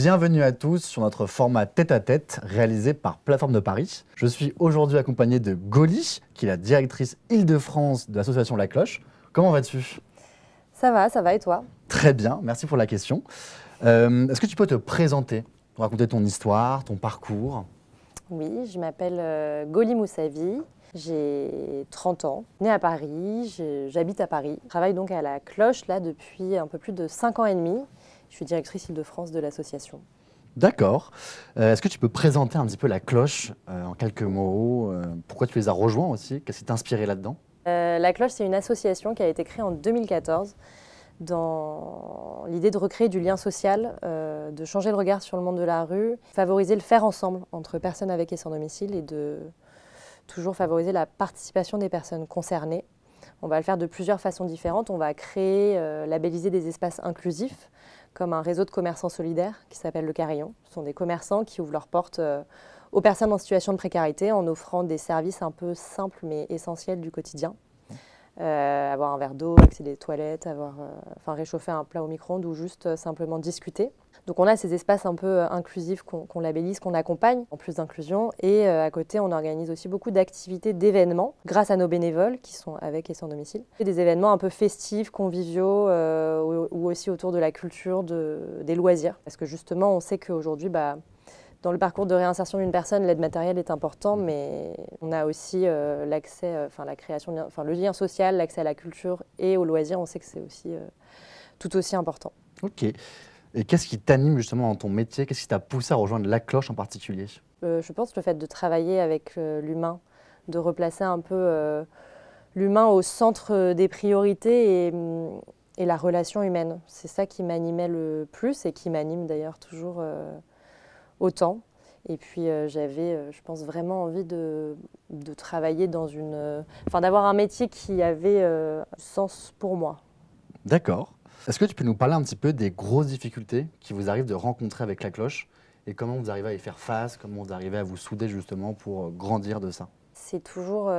Bienvenue à tous sur notre format tête-à-tête réalisé par Plateforme de Paris. Je suis aujourd'hui accompagné de Goli, qui est la directrice Île-de-France de l'association La Cloche. Comment vas-tu? Ça va et toi? Très bien, merci pour la question. Est-ce que tu peux te présenter, raconter ton histoire, ton parcours? Oui, je m'appelle Goli Moussavi, j'ai 30 ans, née à Paris, j'habite à Paris. Je travaille donc à La Cloche là depuis un peu plus de 5 ans et demi. Je suis directrice Île-de-France de l'association. D'accord. Est-ce que tu peux présenter un petit peu La Cloche en quelques mots? Pourquoi tu les as rejoints aussi? Qu'est-ce qui t'a inspiré là-dedans? La Cloche, c'est une association qui a été créée en 2014 dans l'idée de recréer du lien social, de changer le regard sur le monde de la rue, favoriser le faire ensemble entre personnes avec et sans domicile et de toujours favoriser la participation des personnes concernées. On va le faire de plusieurs façons différentes. On va créer, labelliser des espaces inclusifs, comme un réseau de commerçants solidaires qui s'appelle Le Carillon. Ce sont des commerçants qui ouvrent leurs portes aux personnes en situation de précarité en offrant des services un peu simples mais essentiels du quotidien. Avoir un verre d'eau, accéder aux toilettes, réchauffer un plat au micro-ondes ou juste simplement discuter. Donc on a ces espaces un peu inclusifs qu'on labellise, qu'on accompagne en plus d'inclusion. Et à côté, on organise aussi beaucoup d'activités, d'événements grâce à nos bénévoles qui sont avec et sans domicile. Et des événements un peu festifs, conviviaux ou aussi autour de la culture, des loisirs. Parce que justement, on sait qu'aujourd'hui, dans le parcours de réinsertion d'une personne, l'aide matérielle est important, mais on a aussi l'accès, la création, le lien social, l'accès à la culture et aux loisirs. On sait que c'est aussi tout aussi important. Ok. Et qu'est-ce qui t'anime justement dans ton métier? Qu'est-ce qui t'a poussé à rejoindre La Cloche en particulier? Je pense le fait de travailler avec l'humain, de replacer un peu l'humain au centre des priorités et la relation humaine. C'est ça qui m'animait le plus et qui m'anime d'ailleurs toujours autant. Et puis j'avais, je pense, vraiment envie de travailler dans d'avoir un métier qui avait sens pour moi. D'accord. Est-ce que tu peux nous parler un petit peu des grosses difficultés qui vous arrivent de rencontrer avec La Cloche et comment vous arrivez à y faire face, comment vous arrivez à vous souder justement pour grandir de ça? C'est toujours,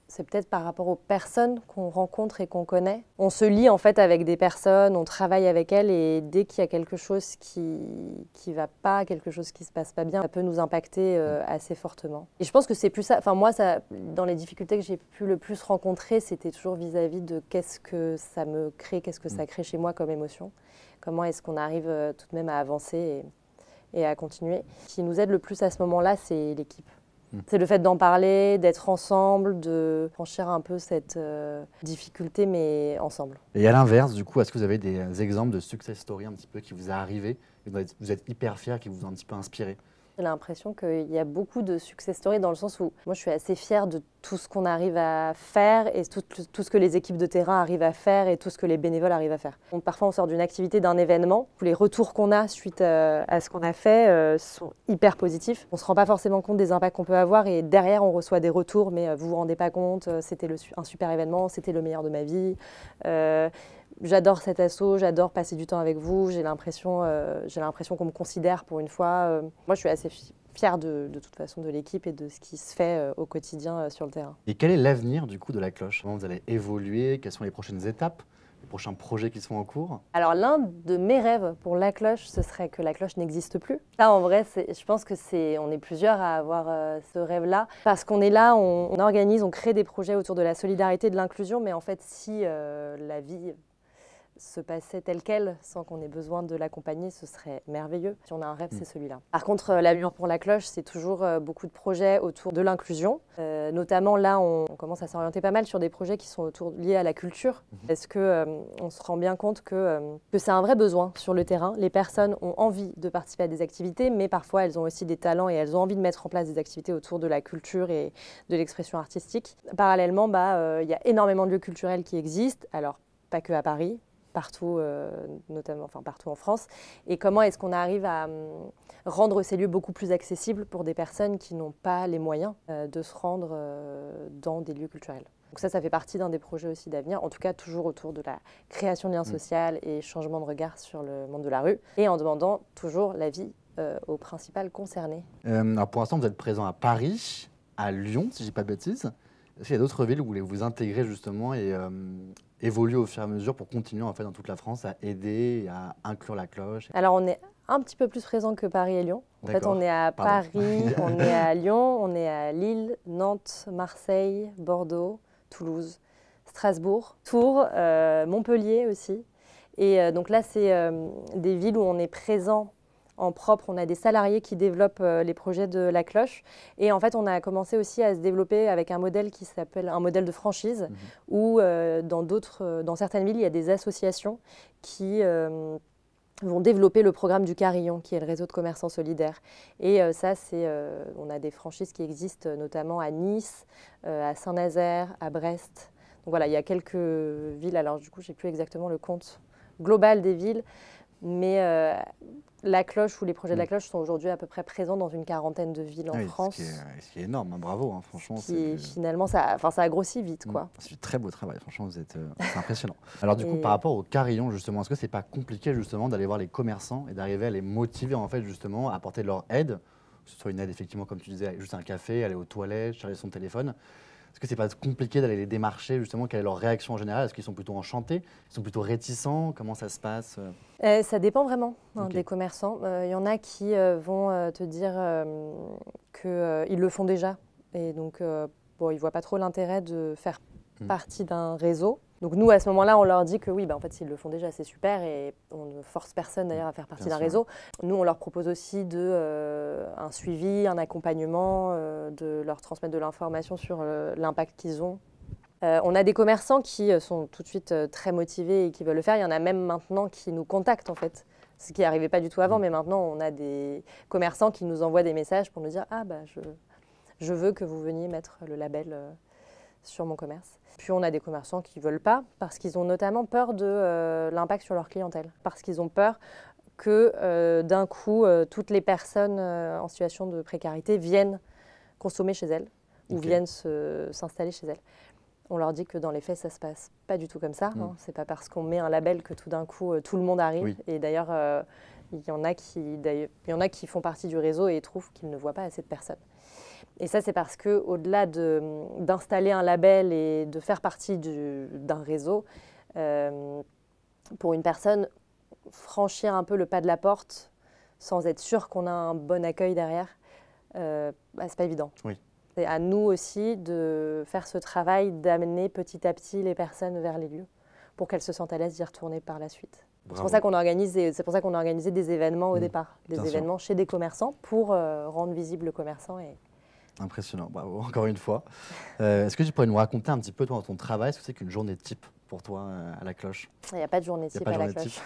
c'est peut-être par rapport aux personnes qu'on rencontre et qu'on connaît. On se lie en fait avec des personnes, on travaille avec elles et dès qu'il y a quelque chose qui va pas, quelque chose qui se passe pas bien, ça peut nous impacter assez fortement. Et je pense que c'est plus ça, moi dans les difficultés que j'ai pu le plus rencontrer, c'était toujours vis-à-vis de qu'est-ce que ça me crée, qu'est-ce que ça crée chez moi comme émotion. Comment est-ce qu'on arrive tout de même à avancer et à continuer. Ce qui nous aide le plus à ce moment-là, c'est l'équipe. C'est le fait d'en parler, d'être ensemble, de franchir un peu cette difficulté, mais ensemble. Et à l'inverse, du coup, est-ce que vous avez des exemples de success story un petit peu qui vous est arrivé, et vous êtes hyper fiers, qui vous ont un petit peu inspiré? J'ai l'impression qu'il y a beaucoup de success stories dans le sens où moi je suis assez fière de tout ce qu'on arrive à faire et tout ce que les équipes de terrain arrivent à faire et tout ce que les bénévoles arrivent à faire. Donc, parfois on sort d'une activité, d'un événement, où les retours qu'on a suite à ce qu'on a fait sont hyper positifs. On ne se rend pas forcément compte des impacts qu'on peut avoir et derrière on reçoit des retours, mais vous vous rendez pas compte, c'était un super événement, c'était le meilleur de ma vie. J'adore cet assaut, j'adore passer du temps avec vous, j'ai l'impression qu'on me considère pour une fois. Moi, je suis assez fière de toute façon de l'équipe et de ce qui se fait au quotidien sur le terrain. Et quel est l'avenir du coup de La Cloche? Comment vous allez évoluer? Quelles sont les prochaines étapes? Les prochains projets qui sont en cours? Alors l'un de mes rêves pour La Cloche, ce serait que La Cloche n'existe plus. Ça en vrai, je pense que on est plusieurs à avoir ce rêve-là. Parce qu'on est là, on organise, on crée des projets autour de la solidarité et de l'inclusion, mais en fait si la vie se passait telle qu'elle, sans qu'on ait besoin de l'accompagner, ce serait merveilleux. Si on a un rêve, c'est celui-là. Par contre, l'avenir pour La Cloche, c'est toujours beaucoup de projets autour de l'inclusion. Notamment là, on commence à s'orienter pas mal sur des projets qui sont liés à la culture. Parce qu'on se rend bien compte que c'est un vrai besoin sur le terrain. Les personnes ont envie de participer à des activités, mais parfois elles ont aussi des talents et elles ont envie de mettre en place des activités autour de la culture et de l'expression artistique. Parallèlement, il y a énormément de lieux culturels qui existent. Alors, pas que à Paris, partout, notamment, partout en France. Et comment est-ce qu'on arrive à rendre ces lieux beaucoup plus accessibles pour des personnes qui n'ont pas les moyens de se rendre dans des lieux culturels. Donc ça fait partie d'un des projets aussi d'avenir, en tout cas toujours autour de la création de liens sociaux et changement de regard sur le monde de la rue, et en demandant toujours l'avis aux principales concernées. Alors pour l'instant, vous êtes présent à Paris, à Lyon, si je dis pas de bêtises. Est-ce qu'il y a d'autres villes où vous voulez vous intégrer justement et évoluer au fur et à mesure pour continuer en fait dans toute la France à aider et à inclure la cloche? Alors on est un petit peu plus présent que Paris et Lyon. En fait, on est à Pardon. Paris, on est à Lyon, on est à Lille, Nantes, Marseille, Bordeaux, Toulouse, Strasbourg, Tours, Montpellier aussi. Et donc là, c'est des villes où on est présent en propre. On a des salariés qui développent les projets de la cloche. Et en fait, on a commencé aussi à se développer avec un modèle qui s'appelle un modèle de franchise, où dans certaines villes, il y a des associations qui vont développer le programme du Carillon, qui est le réseau de commerçants solidaires. Et on a des franchises qui existent notamment à Nice, à Saint-Nazaire, à Brest. Donc voilà, il y a quelques villes. Alors du coup, je n'ai plus exactement le compte global des villes, mais la cloche ou les projets de la cloche sont aujourd'hui à peu près présents dans une quarantaine de villes en France. Ce qui est énorme, hein, bravo, hein, franchement. Finalement, ça a grossi vite, quoi. C'est du très beau travail, franchement, c'est impressionnant. Alors du coup, par rapport au carillon, justement, est-ce que c'est pas compliqué justement d'aller voir les commerçants et d'arriver à les motiver en fait justement à apporter leur aide, que ce soit une aide effectivement comme tu disais, juste un café, aller aux toilettes, charger son téléphone. Est-ce que c'est pas compliqué d'aller les démarcher justement? Quelle est leur réaction en général? Est-ce qu'ils sont plutôt enchantés? Ils sont plutôt réticents? Comment ça se passe? Ça dépend vraiment des commerçants. Il y en a qui vont te dire qu'ils le font déjà. Et donc, ils ne voient pas trop l'intérêt de faire partie d'un réseau. Donc nous, à ce moment-là, on leur dit que oui, en fait, s'ils le font déjà, c'est super. Et on ne force personne d'ailleurs à faire partie d'un réseau. Nous, on leur propose aussi un suivi, un accompagnement, de leur transmettre de l'information sur l'impact qu'ils ont. On a des commerçants qui sont tout de suite très motivés et qui veulent le faire. Il y en a même maintenant qui nous contactent en fait, ce qui n'arrivait pas du tout avant. Mais maintenant, on a des commerçants qui nous envoient des messages pour nous dire « Ah, je veux que vous veniez mettre le label sur mon commerce ». Puis on a des commerçants qui ne veulent pas parce qu'ils ont notamment peur de l'impact sur leur clientèle. Parce qu'ils ont peur que d'un coup, toutes les personnes en situation de précarité viennent consommer chez elles ou viennent s'installer chez elles. On leur dit que dans les faits, ça ne se passe pas du tout comme ça. Hein. Ce n'est pas parce qu'on met un label que tout d'un coup, tout le monde arrive. Oui. Et d'ailleurs, il y en a qui font partie du réseau et trouvent qu'ils ne voient pas assez de personnes. Et ça, c'est parce qu'au-delà d'installer un label et de faire partie d'un réseau, pour une personne, franchir un peu le pas de la porte sans être sûr qu'on a un bon accueil derrière, ce n'est pas évident. Oui. C'est à nous aussi de faire ce travail, d'amener petit à petit les personnes vers les lieux pour qu'elles se sentent à l'aise d'y retourner par la suite. C'est pour ça qu'on a organisé des événements au départ, des événements chez des commerçants pour rendre visible le commerçant. Impressionnant, bravo, encore une fois. Est-ce que tu pourrais nous raconter un petit peu toi, ton travail, ce que c'est qu'une journée type pour toi à la cloche? Il n'y a pas de journée type à la cloche.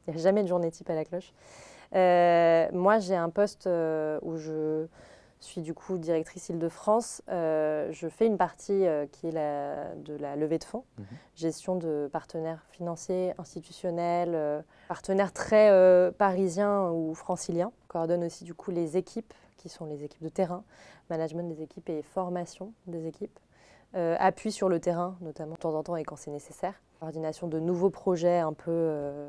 Il n'y a jamais de journée type à la cloche. Moi, j'ai un poste où je suis du coup directrice Île-de-France. Je fais une partie qui est de la levée de fonds, gestion de partenaires financiers, institutionnels, partenaires très parisiens ou franciliens. Je coordonne aussi du coup les équipes qui sont les équipes de terrain, management des équipes et formation des équipes. Appui sur le terrain, notamment de temps en temps et quand c'est nécessaire. Coordination de nouveaux projets, un peu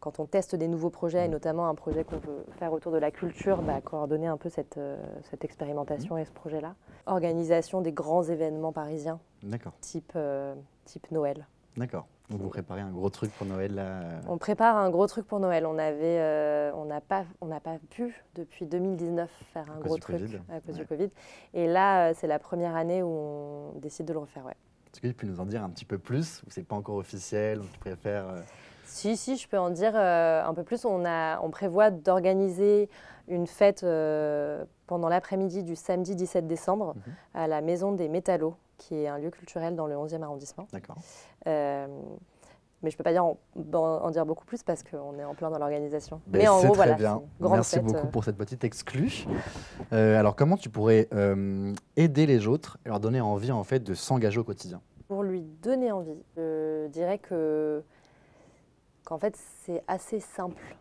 quand on teste des nouveaux projets, et notamment un projet qu'on veut faire autour de la culture, coordonner un peu cette expérimentation et ce projet-là. Organisation des grands événements parisiens, type Noël. D'accord. Donc vous préparez un gros truc pour Noël là. On prépare un gros truc pour Noël. On n'a pas pu depuis 2019 faire un gros truc à cause du Covid. Et là, c'est la première année où on décide de le refaire. Ouais. Est-ce que tu peux nous en dire un petit peu plus? Ou c'est pas encore officiel, donc tu préfères Si, je peux en dire un peu plus. On prévoit d'organiser une fête pendant l'après-midi du samedi 17 décembre à la Maison des Métallos, qui est un lieu culturel dans le 11e arrondissement. D'accord. Mais je ne peux pas en dire beaucoup plus parce qu'on est en plein dans l'organisation. Mais en gros, voilà, bien. Merci beaucoup pour cette petite exclue. Alors, comment tu pourrais aider les autres et leur donner envie en fait, de s'engager au quotidien? Pour lui donner envie, je dirais qu'en fait, c'est assez simple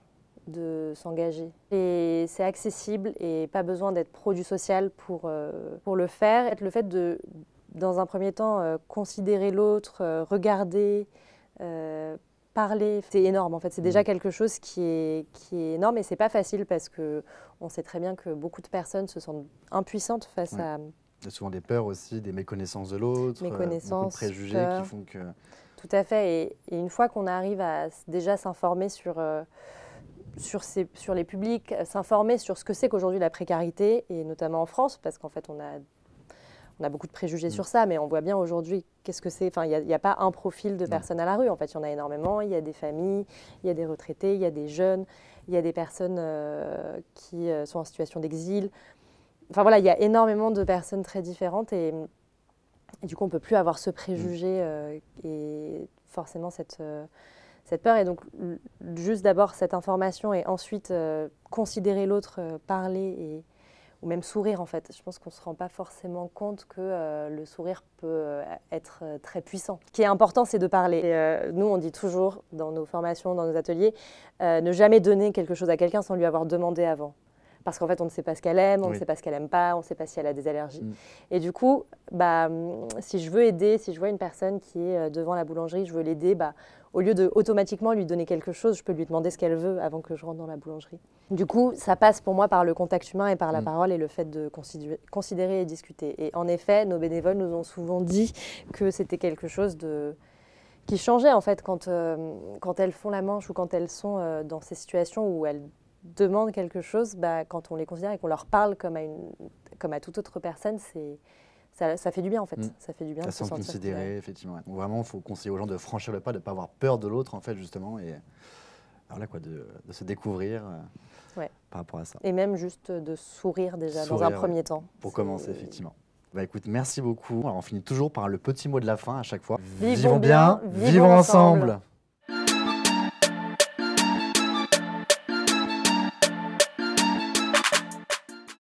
de s'engager. Et c'est accessible et pas besoin d'être pro du social pour le faire. Le fait de, dans un premier temps, considérer l'autre, regarder, parler, c'est énorme en fait. C'est déjà quelque chose qui est énorme et c'est pas facile parce qu'on sait très bien que beaucoup de personnes se sentent impuissantes face Il y a souvent des peurs aussi, des méconnaissances de l'autre, beaucoup de préjugés peurs. qui font que... Tout à fait. Et une fois qu'on arrive à déjà s'informer sur les publics, s'informer sur ce que c'est qu'aujourd'hui la précarité, et notamment en France, parce qu'en fait, on a beaucoup de préjugés sur ça, mais on voit bien aujourd'hui qu'est-ce que c'est. Enfin, il n'y a pas un profil de personnes à la rue. En fait, il y en a énormément. Il y a des familles, il y a des retraités, il y a des jeunes, il y a des personnes qui sont en situation d'exil. Enfin voilà, il y a énormément de personnes très différentes et du coup, on ne peut plus avoir ce préjugé et forcément cette peur. Et donc, juste d'abord cette information et ensuite considérer l'autre, parler ou même sourire en fait. Je pense qu'on ne se rend pas forcément compte que le sourire peut être très puissant. Ce qui est important, c'est de parler. Et, nous, on dit toujours dans nos formations, dans nos ateliers, ne jamais donner quelque chose à quelqu'un sans lui avoir demandé avant. Parce qu'en fait, on ne sait pas ce qu'elle aime, on ne sait pas ce qu'elle n'aime pas, on ne sait pas si elle a des allergies. Et du coup, si je veux aider, si je vois une personne qui est devant la boulangerie, je veux l'aider, au lieu de automatiquement lui donner quelque chose, je peux lui demander ce qu'elle veut avant que je rentre dans la boulangerie. Du coup, ça passe pour moi par le contact humain et par la parole et le fait de considérer et discuter. Et en effet, nos bénévoles nous ont souvent dit que c'était quelque chose qui changeait en fait quand elles font la manche ou quand elles sont dans ces situations où elles demandent quelque chose, quand on les considère et qu'on leur parle comme à toute autre personne, ça fait du bien en fait. Ça fait du bien de se sentir considéré, effectivement. Ouais. Donc, vraiment, il faut conseiller aux gens de franchir le pas, de ne pas avoir peur de l'autre en fait justement, et voilà quoi, de se découvrir par rapport à ça. Et même juste de sourire déjà dans un premier temps. Pour commencer effectivement. Écoute, merci beaucoup. Alors, on finit toujours par le petit mot de la fin à chaque fois. Vivons bien, vivons ensemble.